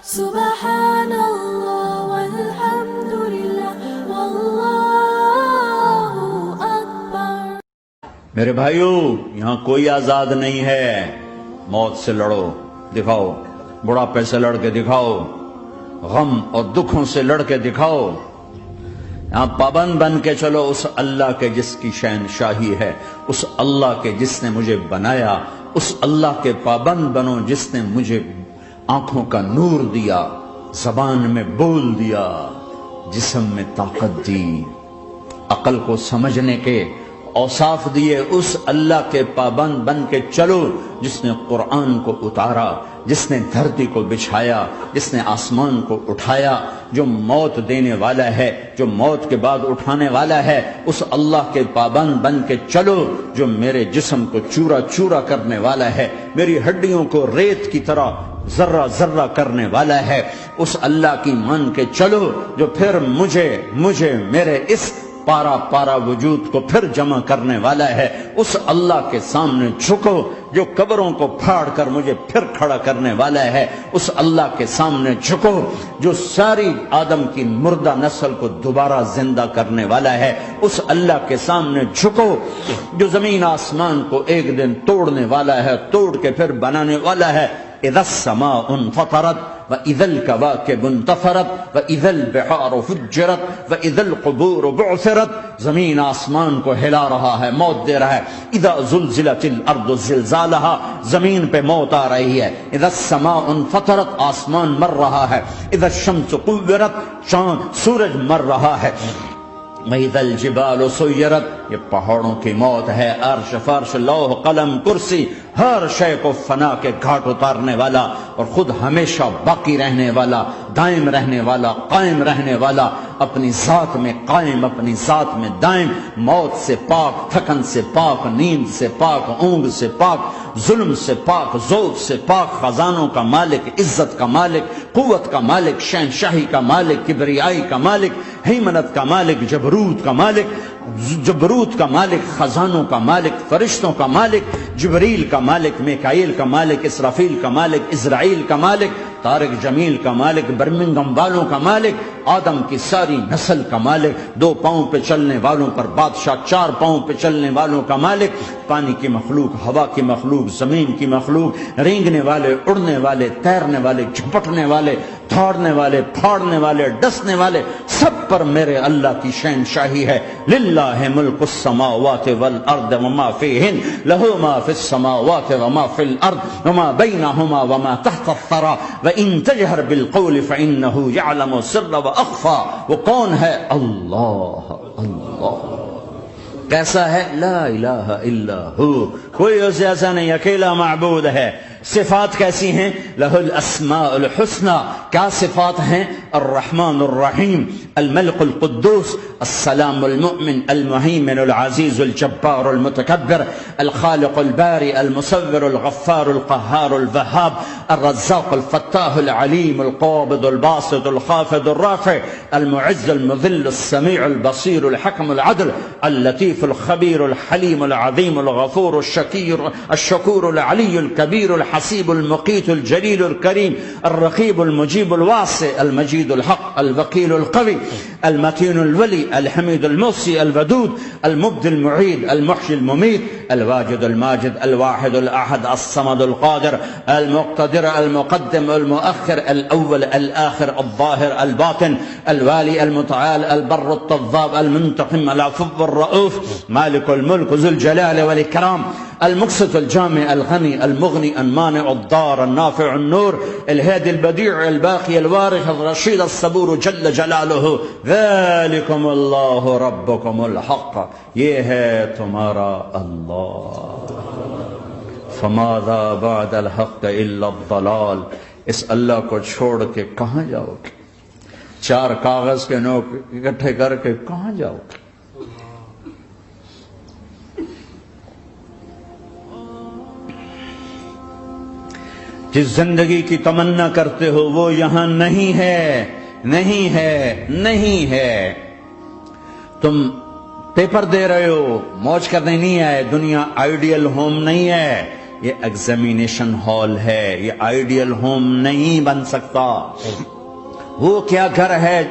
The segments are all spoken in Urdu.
Subhanallah walhamdulillah wallahu akbar. میرے بھائیو، یہاں کوئی آزاد نہیں ہے۔ موت سے لڑو، دکھاؤ، بڑھاپے سے لڑ کے دکھاؤ، غم اور دکھوں سے لڑ کے دکھاؤ۔ یہاں پابند بن کے چلو اس اللہ کے جس کی شہنشاہی ہے، اس اللہ کے جس نے مجھے بنایا، اس اللہ کے پابند بنو جس نے مجھے آنکھوں کا نور دیا، زبان میں بول دیا، جسم میں طاقت دی، عقل کو سمجھنے کے اوصاف دیے۔ اس اللہ کے پابند بن کے چلو جس نے قرآن کو اتارا، جس نے دھرتی کو بچھایا، جس نے آسمان کو اٹھایا، جو موت دینے والا ہے، جو موت کے بعد اٹھانے والا ہے۔ اس اللہ کے پابند بن کے چلو جو میرے جسم کو چورا چورا کرنے والا ہے، میری ہڈیوں کو ریت کی طرح ذرہ ذرہ کرنے والا ہے۔ اس اللہ کی مان کے چلو جو پھر مجھے میرے اس پارا پارا وجود کو پھر جمع کرنے والا ہے۔ اس اللہ کے سامنے جھکو جو قبروں کو پھاڑ کر مجھے پھر کھڑا کرنے والا ہے۔ اس اللہ کے سامنے جھکو جو ساری آدم کی مردہ نسل کو دوبارہ زندہ کرنے والا ہے۔ اس اللہ کے سامنے جھکو جو زمین آسمان کو ایک دن توڑنے والا ہے، توڑ کے پھر بنانے والا ہے۔ اذا السماء انفطرت وَإِذَا الْكَوَاكِبُ انتَثَرَتْ وَإِذَا الْبِحَارُ فُجِّرَتْ وَإِذَا الْقُبُورُ بُعْثِرَتْ۔ زمین آسمان کو ہلا رہا ہے، موت دے رہا ہے۔ اِذَا زُلْزِلَتِ الْأَرْضُ زِلْزَالَهَا، زمین پہ موت آ رہی ہے۔ اِذَا السَّمَاءُ انفطرت، آسمان مر رہا ہے۔ اِذَا الشَّمْسُ كُوِّرَتْ، چاند سورج مر رہا ہے۔ وَإِذَا الْجِبَالُ سُيِّرَتْ، یہ پہاڑوں کی موت ہے۔ عرش فرش لوح قلم کرسی ہر شے کو فنا کے گھاٹ اتارنے والا اور خود ہمیشہ باقی رہنے والا، دائم رہنے والا، قائم رہنے والا، اپنی ذات میں قائم، اپنی ذات میں دائم، موت سے پاک، تھکن سے پاک، نیند سے پاک، اونگ سے پاک، ظلم سے پاک، ذوق سے پاک، خزانوں کا مالک، عزت کا مالک، قوت کا مالک، شہنشاہی کا مالک، کبریائی کا مالک، ہیمنت کا مالک، جبروت کا مالک، خزانوں کا مالک، فرشتوں کا مالک، جبریل کا مالک، میکائیل کا مالک، اسرافیل کا مالک، اسرائیل کا مالک، طارق جمیل کا مالک، برمنگم والوں کا مالک، آدم کی ساری نسل کا مالک، 2 پاؤں پہ چلنے والوں پر بادشاہ، 4 پاؤں پہ چلنے والوں کا مالک، پانی کی مخلوق، ہوا کی مخلوق، زمین کی مخلوق، رینگنے والے، اڑنے والے، تیرنے والے، جھپٹنے والے، دھاڑنے والے، پھاڑنے والے، ڈسنے والے، سب پر میرے اللہ کی شہنشاہی ہے۔ للہ ملک السماوات والارض وما فیہن، لہ ما فی السماوات وما فی الارض وما بینہما وما تحت الثری وان تجہر بالقول فانہ یعلم السر واخفی۔ وہ کون ہے؟ اللہ۔ اللہ کیسا ہے؟ لا الہ الا ہو، کوئی اسے ایسا نہیں، اکیلا معبود ہے۔ صفات کیسی ہیں؟ لہ الاسماء الحسنى، کیا صفات ہیں؟ الرحمن الرحیم، الملک القدوس، السلام المؤمن، المہیمن العزیز الجبار المتکبر، الخالق الباری المصور الغفار القہار الوہاب، الرزاق الفتاح العلیم القابض الباسط الخافض الرافع، المعز المذل السمیع البصیر الحکم العدل، اللطیف الخبیر الحلیم العظیم الغفور الشکور العلی الکبیر الحسیب المقیت الجلیل الکریم، الرقیب المجیب الواسع، المجید الحق، الوکیل القوی، المتین الولی، الحمید المحصی، الودود، المبدی المعید، المحشی الممید، الواجد الماجد، الواحد الاحد، الصمد القادر، المقتدر، المقدم، المؤخر، الاول، الاخر، الظاهر، الباطن، الوالي، المتعال، البر التواب، المنتقم، العفو الرؤوف، مالك الملك، ذو الجلال والإكرام، المقسط، الجامع، الغني، المغني، المانع، الضار، النافع، النور، الهادي، البديع، الباقي، الوارث، الرشيد، الصبور جل جلاله۔ ذلكم اللہ ربكم الحق، یہ ہے تمہارا اللہ۔ فماذا بعد الحق الا الضلال، اس اللہ کو چھوڑ کے کہاں جاؤ گے؟ 4 کاغذ کے نوٹ اکٹھے کر کے کہاں جاؤ گے؟ جس زندگی کی تمنا کرتے ہو وہ یہاں نہیں ہے، نہیں ہے، نہیں ہے۔ تم پیپر دے رہے ہو، موج کرنے نہیں ہے، دنیا آئیڈیل ہوم نہیں ہے۔ یہ ایگزامینیشن ہال ہے، یہ آئیڈیل ہوم نہیں بن سکتا۔ وہ کیا گھر ہے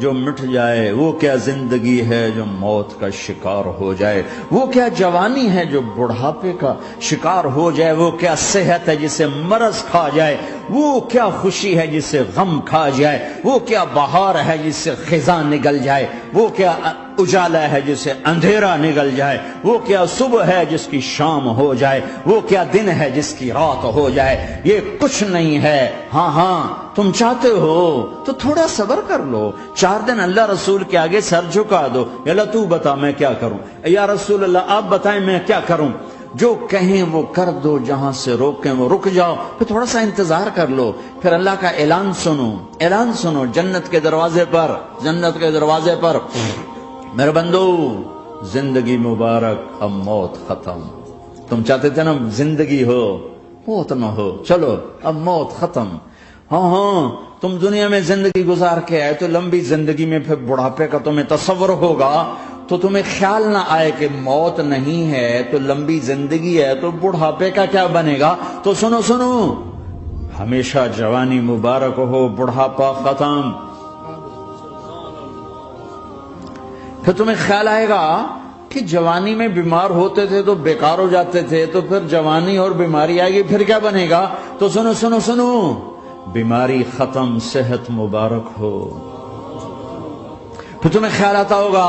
جو مٹ جائے، وہ کیا زندگی ہے جو موت کا شکار ہو جائے، وہ کیا جوانی ہے جو بڑھاپے کا شکار ہو جائے، وہ کیا صحت ہے جسے مرض کھا جائے، وہ کیا خوشی ہے جسے غم کھا جائے، وہ کیا بہار ہے جس سے خزاں نگل جائے، وہ کیا اجالا ہے جسے اندھیرا نگل جائے، وہ کیا صبح ہے جس کی شام ہو جائے، وہ کیا دن ہے جس کی رات ہو جائے۔ یہ کچھ نہیں ہے۔ ہاں تم چاہتے ہو تو تھوڑا صبر کر لو، 4 دن اللہ رسول کے آگے سر جھکا دو، یا اللہ تو بتا میں کیا کروں، یا رسول اللہ آپ بتائیں میں کیا کروں، جو کہیں وہ کر دو، جہاں سے روکیں وہ رک جاؤ، پھر تھوڑا سا انتظار کر لو، پھر اللہ کا اعلان سنو جنت کے دروازے پر میرے بندو، زندگی مبارک، اب موت ختم۔ تم چاہتے تھے نا زندگی ہو موت نہ ہو، چلو اب موت ختم۔ ہاں تم دنیا میں زندگی گزار کے آئے تو لمبی زندگی میں پھر بڑھاپے کا تمہیں تصور ہوگا تو تمہیں خیال نہ آئے کہ موت نہیں ہے تو لمبی زندگی ہے تو بڑھاپے کا کیا بنے گا۔ تو سنو، ہمیشہ جوانی مبارک ہو، بڑھاپا ختم۔ پھر تمہیں خیال آئے گا کہ جوانی میں بیمار ہوتے تھے تو بیکار ہو جاتے تھے، تو پھر جوانی اور بیماری آئے گی پھر کیا بنے گا۔ تو سنو، بیماری ختم، صحت مبارک ہو۔ پھر تمہیں خیال آتا ہوگا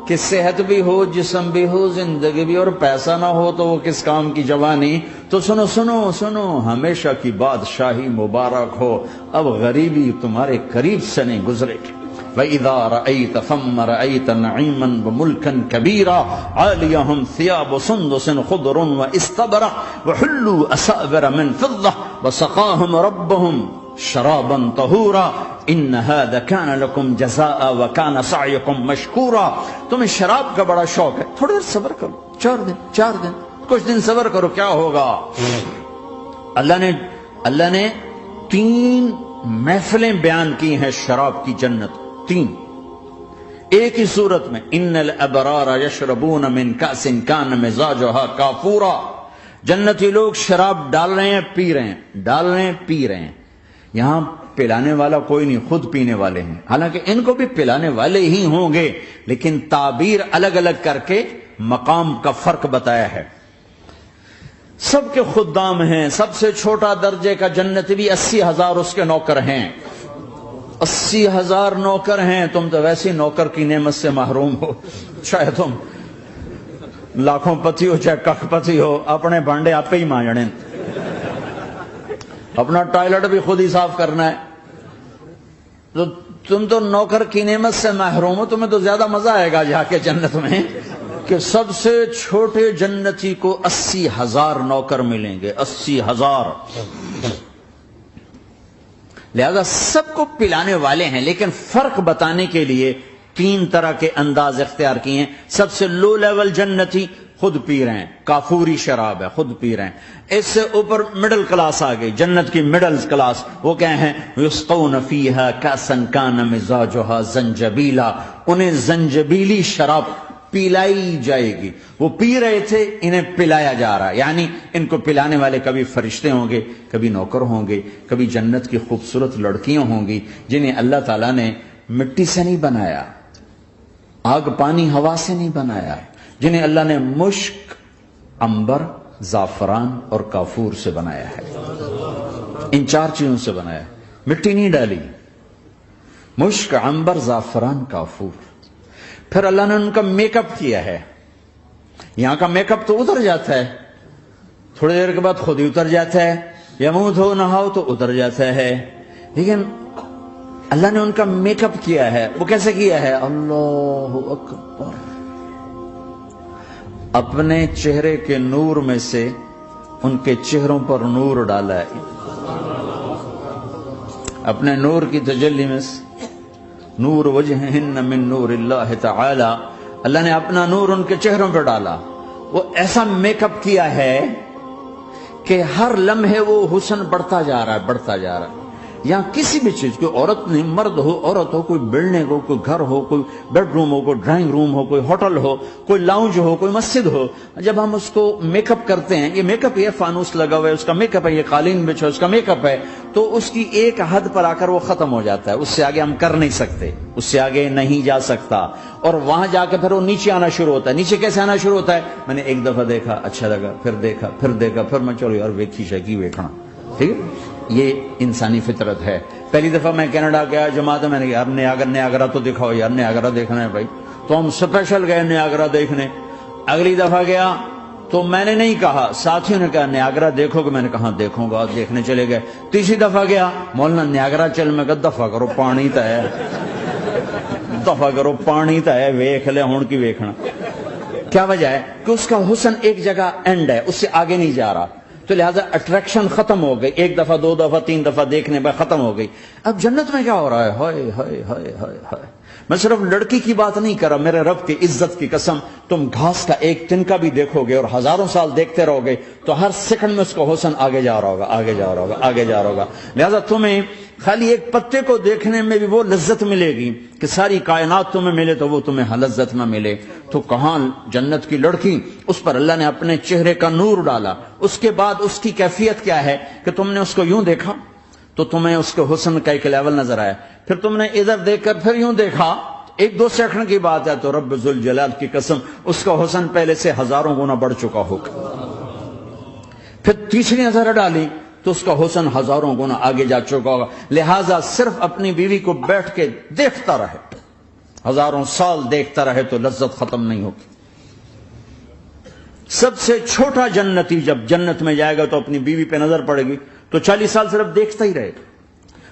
کہ صحت بھی ہو، جسم بھی ہو، زندگی بھی، اور پیسہ نہ ہو تو وہ کس کام کی جوانی۔ تو سنو، ہمیشہ کی بادشاہی مبارک ہو، اب غریبی تمہارے قریب سے نہیں گزرے گی۔ وَإِذَا رَأَيْتَ ثَمَّ رَأَيْتَ نَعِيمًا وَمُلْكًا كَبِيرًا عَالِيَهُمْ ثِيَابُ سُنْدُسٍ خُضْرٌ وَإِسْتَبْرَقٍ وَحُلُّوا أَسَاوِرَ مِنْ فِضَّةٍ وَسَقَاهُمْ رَبُّهُمْ شَرَابًا طَهُورًا إِنَّ هَذَا كَانَ لَكُمْ جَزَاءً وَكَانَ سَعْيُكُمْ مَشْكُورًا۔ تمہیں شراب کا بڑا شوق ہے، تھوڑی دیر صبر کرو، 4 دن کچھ دن صبر کرو، کیا ہوگا۔ اللہ نے 3 محفلیں بیان کی ہیں شراب کی جنت، 3 ایک ہی صورت میں۔ ان الابرار یشربون من کأس کان مزاجها کافورا۔ جنتی لوگ شراب ڈال رہے ہیں، پی رہے ہیں۔ یہاں پلانے والا کوئی نہیں، خود پینے والے ہیں، حالانکہ ان کو بھی پلانے والے ہی ہوں گے، لیکن تعبیر الگ الگ کر کے مقام کا فرق بتایا ہے۔ سب کے خدام ہیں، سب سے چھوٹا درجے کا جنتی بھی 80,000 اس کے نوکر ہیں، 80,000 نوکر ہیں۔ تم تو ویسے نوکر کی نعمت سے محروم ہو، چاہے تم لاکھوں پتی ہو چاہے کخ پتی ہو، اپنے بانڈے آپ ہی مانجنے، اپنا ٹوائلٹ بھی خود ہی صاف کرنا ہے۔ تو تم تو نوکر کی نعمت سے محروم ہو، تمہیں تو زیادہ مزہ آئے گا جا کے جنت میں کہ سب سے چھوٹے جنتی کو 80,000 نوکر ملیں گے، 80,000۔ لہذا سب کو پلانے والے ہیں، لیکن فرق بتانے کے لیے 3 طرح کے انداز اختیار کیے ہیں۔ سب سے لو لیول جنتی خود پی رہے ہیں، کافوری شراب ہے، خود پی رہے ہیں۔ اس سے اوپر مڈل کلاس آ گئی، جنت کی مڈل کلاس، وہ کیا ہیں؟ یسقون فیہا کأسا کان مزاجہا زنجبیلا۔ انہیں زنجبیلی شراب پلائی جائے گی۔ وہ پی رہے تھے، انہیں پلایا جا رہا ہے، یعنی ان کو پلانے والے کبھی فرشتے ہوں گے، کبھی نوکر ہوں گے، کبھی جنت کی خوبصورت لڑکیاں ہوں گی جنہیں اللہ تعالیٰ نے مٹی سے نہیں بنایا، آگ پانی ہوا سے نہیں بنایا، جنہیں اللہ نے مشک، عنبر، زعفران اور کافور سے بنایا ہے۔ ان 4 چیزوں سے بنایا ہے، مٹی نہیں ڈالی، مشک، عنبر، زعفران، کافور۔ پھر اللہ نے ان کا میک اپ کیا ہے۔ یہاں کا میک اپ تو اتر جاتا ہے، تھوڑی دیر کے بعد خود ہی اتر جاتا ہے، یا منہ دھو نہاؤ تو اتر جاتا ہے، لیکن اللہ نے ان کا میک اپ کیا ہے۔ وہ کیسے کیا ہے؟ اللہ اکبر، اپنے چہرے کے نور میں سے ان کے چہروں پر نور ڈالا ہے، اپنے نور کی تجلی میں سے، نور وجہہن من نور اللہ تعالی، اللہ نے اپنا نور ان کے چہروں پہ ڈالا۔ وہ ایسا میک اپ کیا ہے کہ ہر لمحے وہ حسن بڑھتا جا رہا ہے۔ یہاں کسی بھی چیز، کوئی عورت نہیں، مرد ہو، عورت ہو، کوئی بلڈنگ ہو، کوئی گھر ہو، کوئی بیڈ روم ہو، کوئی ڈرائنگ روم ہو، کوئی ہوٹل ہو، کوئی لاؤنج ہو، کوئی مسجد ہو، جب ہم اس کو میک اپ کرتے ہیں، یہ میک اپ، یہ فانوس لگا ہوا ہے اس کا میک اپ ہے، یہ قالین بچھا اس کا میک اپ ہے، تو اس کی ایک حد پر آ کر وہ ختم ہو جاتا ہے، اس سے آگے ہم کر نہیں سکتے، اس سے آگے نہیں جا سکتا، اور وہاں جا کے پھر وہ نیچے آنا شروع ہوتا ہے۔ نیچے کیسے آنا شروع ہوتا ہے؟ میں نے ایک دفعہ دیکھا، اچھا لگا، پھر دیکھا، پھر دیکھا، پھر میں چلو یار ویکھی شیکی ویکھنا، ٹھیک ہے، یہ انسانی فطرت ہے۔ پہلی دفعہ میں کینیڈا گیا جماعت میں نے کہا یار نیاگرا تو دکھاؤ یار، نیاگرا دیکھنا ہے بھائی، تو ہم اسپیشل گئے نیاگرا دیکھنے۔ اگلی دفعہ گیا تو میں نے نہیں کہا، ساتھیوں نے کہا نیاگرا دیکھو گے، میں نے کہا دیکھوں گا، دیکھنے چلے گئے۔ تیسری دفعہ گیا، مولانا نیاگرا چل، میں کہا دفعہ کرو پانی تا ہے، دفعہ کرو پانی تا ہے، ویکھ لے ہون کی ویکھنا۔ کیا وجہ ہے؟ کہ اس کا حسن ایک جگہ اینڈ ہے، اس سے آگے نہیں جا رہا، تو لہذا اٹریکشن ختم ہو گئی، ایک دفعہ، دو دفعہ، تین دفعہ دیکھنے پر ختم ہو گئی۔ اب جنت میں کیا ہو رہا ہے؟ ہائے ہائے ہائے ہائے ہائے، میں صرف لڑکی کی بات نہیں کر رہا، میرے رب کی عزت کی قسم، تم گھاس کا ایک تنکا بھی دیکھو گے اور ہزاروں سال دیکھتے رہو گے تو ہر سیکنڈ میں اس کا حسن آگے جا رہا ہوگا، آگے جا رہا ہوگا، آگے جا رہا ہوگا۔ لہذا تمہیں خالی ایک پتے کو دیکھنے میں بھی وہ لذت ملے گی کہ ساری کائنات تمہیں ملے تو وہ تمہیں لذت نہ ملے۔ تو کہاں جنت کی لڑکی، اس پر اللہ نے اپنے چہرے کا نور ڈالا، اس کے بعد اس کی کیفیت کیا ہے کہ تم نے اس کو یوں دیکھا تو تمہیں اس کے حسن کا ایک لیول نظر آیا، پھر تم نے ادھر دیکھ کر پھر یوں دیکھا، ایک دو سیکنڈ کی بات ہے، تو رب ذوالجلال کی قسم اس کا حسن پہلے سے ہزاروں گنا بڑھ چکا ہوگا۔ پھر تیسری نظر ڈالی تو اس کا حسن ہزاروں گنا آگے جا چکا ہوگا۔ لہذا صرف اپنی بیوی کو بیٹھ کے دیکھتا رہے، ہزاروں سال دیکھتا رہے تو لذت ختم نہیں ہوگی۔ سب سے چھوٹا جنتی جب جنت میں جائے گا تو اپنی بیوی پہ نظر پڑے گی تو 40 سال صرف دیکھتا ہی رہے گا۔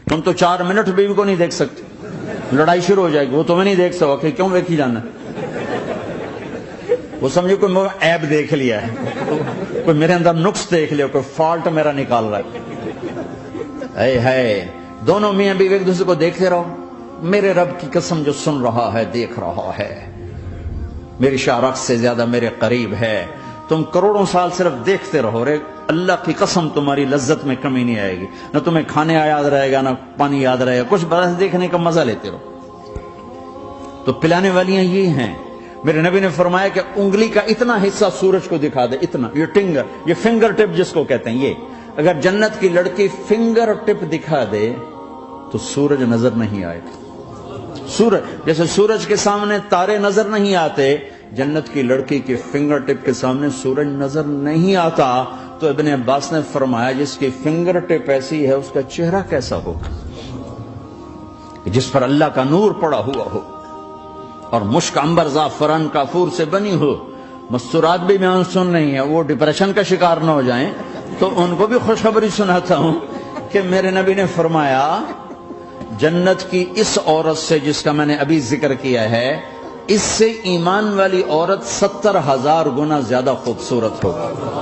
تم تو 4 منٹ بیوی کو نہیں دیکھ سکتے، لڑائی شروع ہو جائے گی، وہ تمہیں نہیں دیکھ سکو کہ کیوں دیکھی جانا، وہ سمجھے کوئی عیب دیکھ لیا ہے، کوئی میرے اندر نقص دیکھ لیا، کوئی فالٹ میرا نکال رہا ہے۔ ہے دونوں میاں بیوی ایک دوسرے کو دیکھتے رہو، میرے رب کی قسم جو سن رہا ہے، دیکھ رہا ہے، میری شارخ سے زیادہ میرے قریب ہے۔ تم کروڑوں سال صرف دیکھتے رہو، رے اللہ کی قسم تمہاری لذت میں کمی نہیں آئے گی، نہ تمہیں کھانے یاد رہے گا، نہ پانی یاد رہے گا، کچھ برس دیکھنے کا مزہ لیتے رہو۔ تو پلانے والیاں یہ ہیں، میرے نبی نے فرمایا کہ انگلی کا اتنا حصہ سورج کو دکھا دے، اتنا، یہ فنگر ٹپ جس کو کہتے ہیں، یہ اگر جنت کی لڑکی فنگر ٹپ دکھا دے تو سورج نظر نہیں آئے۔ سورج جیسے سورج کے سامنے تارے نظر نہیں آتے، جنت کی لڑکی کے فنگر ٹپ کے سامنے سورج نظر نہیں آتا۔ تو ابن عباس نے فرمایا جس کی فنگر ٹپ ایسی ہے اس کا چہرہ کیسا ہوگا، جس پر اللہ کا نور پڑا ہوا ہو اور مشک عنبر زعفران کافور سے بنی ہو۔ مستورات بھی میں سن رہی ہیں، وہ ڈپریشن کا شکار نہ ہو جائیں، تو ان کو بھی خوشخبری سناتا ہوں کہ میرے نبی نے فرمایا جنت کی اس عورت سے جس کا میں نے ابھی ذکر کیا ہے، اس سے ایمان والی عورت 70,000 گنا زیادہ خوبصورت ہوگی۔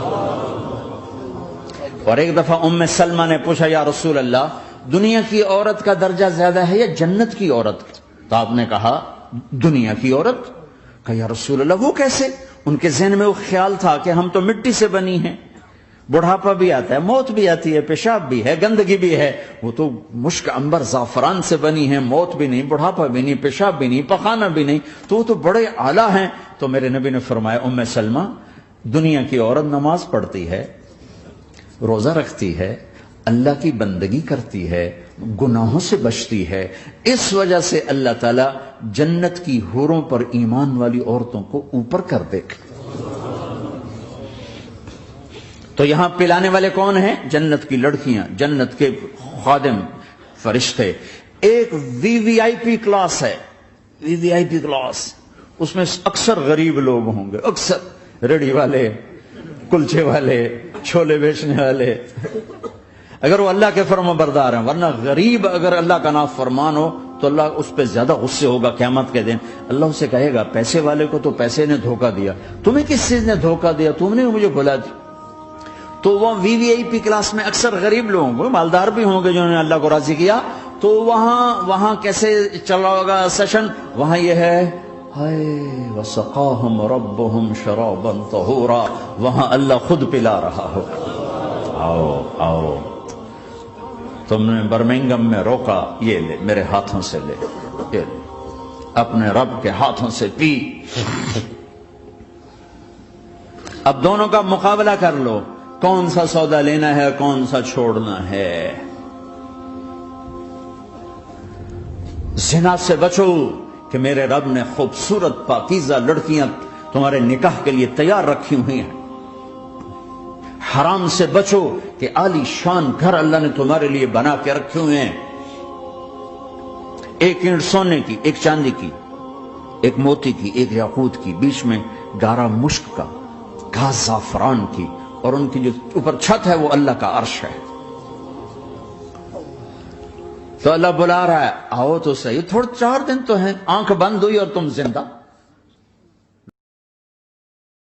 اور ایک دفعہ ام سلمہ نے پوچھا یا رسول اللہ، دنیا کی عورت کا درجہ زیادہ ہے یا جنت کی عورت کا؟ تو آپ نے کہا دنیا کی عورت۔ کہا یا رسول اللہ وہ کیسے؟ ان کے ذہن میں وہ خیال تھا کہ ہم تو مٹی سے بنی ہیں، بڑھاپا بھی آتا ہے، موت بھی آتی ہے، پیشاب بھی ہے، گندگی بھی ہے، وہ تو مشک عنبر زعفران سے بنی ہے، موت بھی نہیں، بڑھاپا بھی نہیں، پیشاب بھی نہیں، پخانہ بھی نہیں، تو وہ تو بڑے اعلیٰ ہیں۔ تو میرے نبی نے فرمایا ام سلمہ، دنیا کی عورت نماز پڑھتی ہے، روزہ رکھتی ہے، اللہ کی بندگی کرتی ہے، گناہوں سے بچتی ہے، اس وجہ سے اللہ تعالیٰ جنت کی حوروں پر ایمان والی عورتوں کو اوپر کر دے گا۔ تو یہاں پلانے والے کون ہیں؟ جنت کی لڑکیاں، جنت کے خادم فرشتے۔ ایک وی وی آئی پی کلاس ہے، وی وی آئی پی کلاس، اس میں اکثر غریب لوگ ہوں گے، اکثر ریڑھی والے، کلچے والے، چھولے بیچنے والے، اگر وہ اللہ کے فرما بردار ہیں، ورنہ غریب اگر اللہ کا نافرمان ہو تو اللہ اس پہ زیادہ غصے ہوگا قیامت کے دن۔ اللہ اسے کہے گا پیسے والے کو تو پیسے نے دھوکہ دیا، تمہیں کس چیز نے دھوکہ دیا، تم نے مجھے بھلا دی۔ تو وہ وی وی آئی پی کلاس میں اکثر غریب لوگ ہوں گے، مالدار بھی ہوں گے جنہوں نے اللہ کو راضی کیا، تو وہاں کیسے چل رہا ہوگا سیشن؟ وہاں یہ ہے ہائے وسقاہم ربہم شرابا طہورا، وہاں اللہ خود پلا رہا ہو۔ آؤ آؤ، تم نے برمنگم میں روکا، یہ لے میرے ہاتھوں سے لے، یہ لے اپنے رب کے ہاتھوں سے پی۔ اب دونوں کا مقابلہ کر لو، کون سا سودا لینا ہے کون سا چھوڑنا ہے۔ زنا سے بچو کہ میرے رب نے خوبصورت پاکیزہ لڑکیاں تمہارے نکاح کے لیے تیار رکھی ہوئی ہیں۔ حرام سے بچو کہ عالی شان گھر اللہ نے تمہارے لیے بنا کے رکھے ہوئے ہیں، ایک اینٹ سونے کی، ایک چاندی کی، ایک موتی کی، ایک یاقوت کی، بیچ میں گارا مشک کا، گھاس زعفران کی، اور ان کی جو اوپر چھت ہے وہ اللہ کا عرش ہے۔ تو اللہ بلا رہا ہے آؤ تو صحیح، تھوڑے 4 دن تو ہیں، آنکھ بند ہوئی اور تم زندہ۔